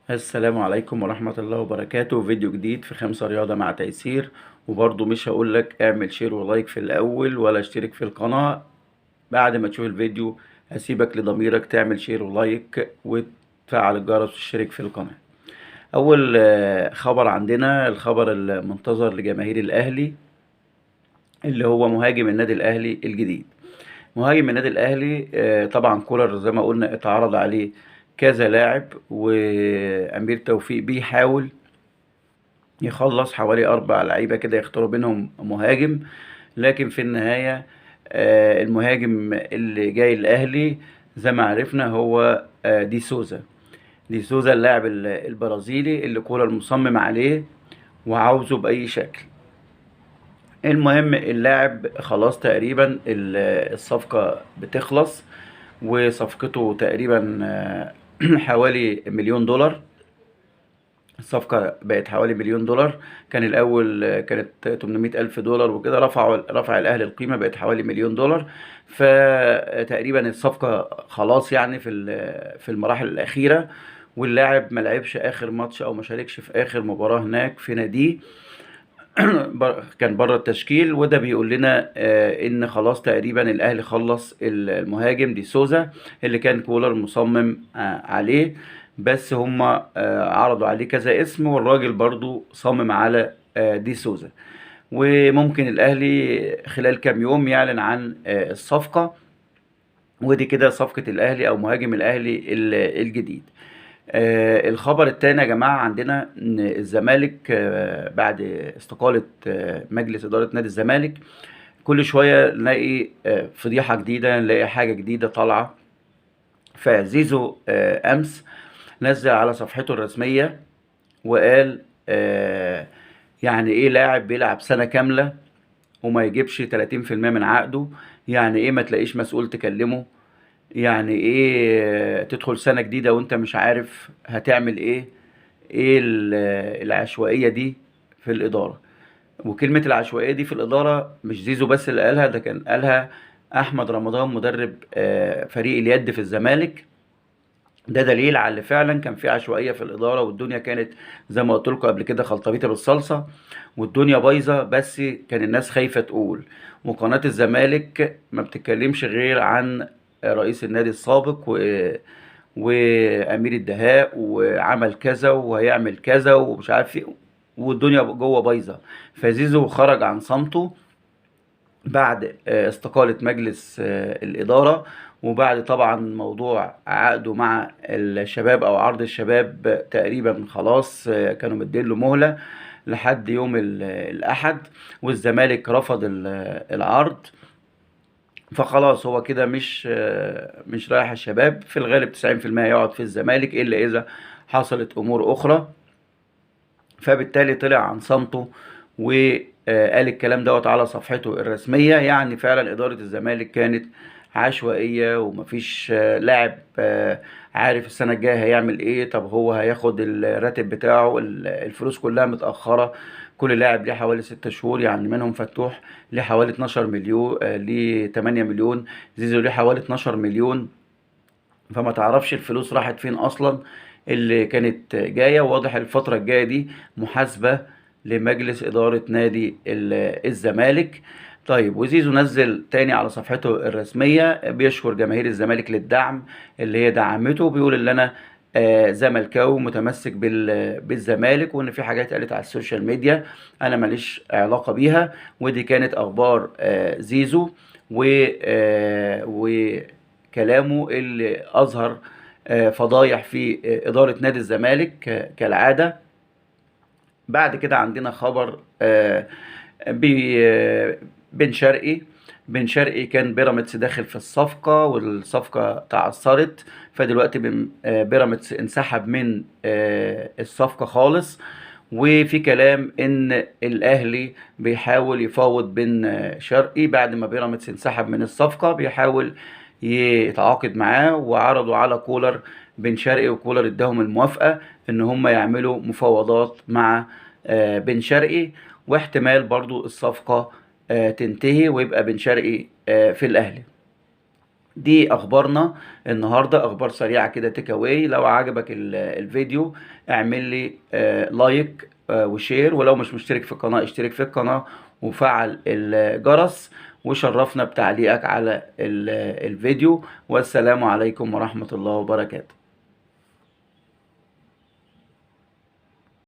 السلام عليكم ورحمة الله وبركاته. فيديو جديد في 5 رياضة مع تيسير. وبرضو مش هقولك اعمل شير ولايك في الأول ولا اشترك في القناة. بعد ما تشوف الفيديو هسيبك لضميرك تعمل شير ولايك وتفعل الجرس وتشترك في القناة. أول خبر عندنا الخبر المنتظر لجماهير الأهلي، اللي هو مهاجم النادي الأهلي الجديد. مهاجم النادي الأهلي طبعا كولر زي ما قلنا اتعرض عليه كذا لاعب، وأمير توفيق بيحاول يخلص حوالي 4 لعيبة كده يختاروا بينهم مهاجم. لكن في النهاية المهاجم اللي جاي الأهلي زي ما عرفنا هو دي سوزا. دي سوزا اللاعب البرازيلي اللي كولر مصمم عليه وعاوزه بأي شكل. المهم اللاعب خلاص تقريبا الصفقة بتخلص، وصفقته تقريبا حوالي $1,000,000. الصفقة بقت حوالي $1,000,000. كان الأول كانت $800,000 وكده، رفع الأهلي القيمة بقت حوالي $1,000,000. فتقريبا الصفقة خلاص يعني في المراحل الأخيرة، واللاعب ما لعبش آخر ماتش أو ما شاركش في آخر مباراة هناك في ناديه. كان بره التشكيل، وده بيقول لنا ان خلاص تقريبا الاهلي خلص المهاجم دي سوزا اللي كان كولر مصمم عليه. بس هم عرضوا عليه كذا اسم، والراجل برضو صمم على دي سوزا. وممكن الاهلي خلال كام يوم يعلن عن الصفقة، ودي كده صفقة الاهلي او مهاجم الاهلي الجديد. الخبر التاني يا جماعة عندنا ان الزمالك بعد استقالة مجلس إدارة نادي الزمالك كل شوية نلاقي فضيحة جديدة، نلاقي حاجة جديدة طالعة. فزيزو أمس نزل على صفحته الرسمية وقال يعني ايه لاعب بيلعب سنة كاملة وما يجيبش 30% من عقده؟ يعني ايه ما تلاقيش مسؤول تكلمه؟ يعني ايه تدخل سنة جديدة وانت مش عارف هتعمل ايه؟ ايه العشوائية دي في الإدارة؟ وكلمة العشوائية دي في الإدارة مش زيزو بس اللي قالها، ده كان قالها أحمد رمضان مدرب فريق اليد في الزمالك. ده دليل على اللي فعلا كان في عشوائية في الإدارة، والدنيا كانت زي ما قلت لكم قبل كده خلطبيطة بالصلصة، والدنيا بايظة. بس كان الناس خايفة تقول، وقناة الزمالك ما بتتكلمش غير عن رئيس النادي السابق وامير الدهاء وعمل كذا وهيعمل كذا ومش عارف ايه، والدنيا جوه بايظه. فزيزو خرج عن صمته بعد استقالة مجلس الإدارة، وبعد طبعا موضوع عقده مع الشباب أو عرض الشباب تقريبا خلاص كانوا مدين له مهلة لحد يوم الأحد، والزمالك رفض العرض. فخلاص هو كده مش رايح الشباب، في الغالب 90% يقعد في الزمالك إلا إذا حصلت أمور أخرى. فبالتالي طلع عن صمته وقال الكلام دوت على صفحته الرسمية. يعني فعلا إدارة الزمالك كانت عشوائية، ومفيش لاعب عارف السنة الجاية هيعمل ايه. طب هو هياخد الراتب بتاعه، الفلوس كلها متأخرة. كل لاعب ليه حوالي 6 شهور، يعني منهم فتوح ليه حوالي 12 مليون، ليه 8 مليون، زيزو ليه حوالي 12 مليون. فما تعرفش الفلوس راحت فين اصلا اللي كانت جايه. واضح الفتره الجايه دي محاسبه لمجلس اداره نادي الزمالك. طيب، وزيزو نزل تاني على صفحته الرسميه بيشكر جماهير الزمالك للدعم اللي هي دعمته، بيقول ان انا زملكاوي متمسك بالزمالك، وان في حاجات قالت على السوشيال ميديا انا ماليش علاقه بيها. ودي كانت اخبار زيزو وكلامه اللي اظهر فضايح في إدارة نادي الزمالك كالعادة. بعد كده عندنا خبر بن شرقي. بن شرقي كان بيراميدز داخل في الصفقة والصفقة تعثرت، فدلوقتي بيراميدز انسحب من الصفقة خالص. وفي كلام ان الاهلي بيحاول يفاوض بن شرقي بعد ما بيراميدز انسحب من الصفقة، بيحاول يتعاقد معاه، وعرضوا على كولر بن شرقي، وكولر اداهم الموافقة ان هم يعملوا مفاوضات مع بن شرقي. واحتمال برضو الصفقة تنتهي ويبقى بن شرقي في الأهلي. دي اخبارنا النهارده، اخبار سريعه كده تيك اواي. لو عجبك الفيديو اعمل لي لايك وشير، ولو مش مشترك في القناه اشترك في القناه وفعل الجرس، وشرفنا بتعليقك على الفيديو. والسلام عليكم ورحمه الله وبركاته.